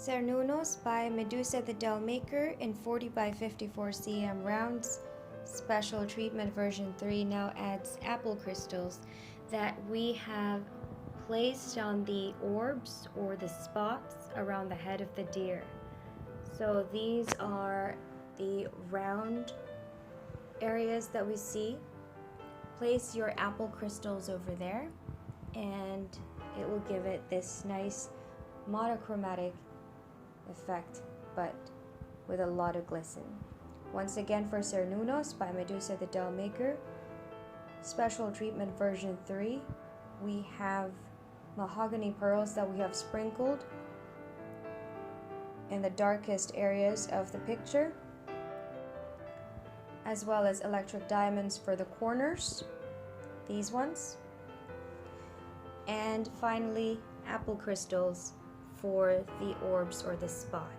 Cernunnos by MEDUSA the DOLLMAKER in 40 by 54 cm rounds. Special treatment version 3 now adds apple crystals that we have placed on the orbs or the spots around the head of the deer. So these are the round areas that we see. Place your apple crystals over there and it will give it this nice monochromatic effect, but with a lot of glisten. Once again, for Cernunnos by MEDUSA the DOLLMAKER, special treatment version 3, we have mahogany pearls that we have sprinkled in the darkest areas of the picture, as well as electric diamonds for the corners, these ones, and finally apple crystals for the orbs or the spot.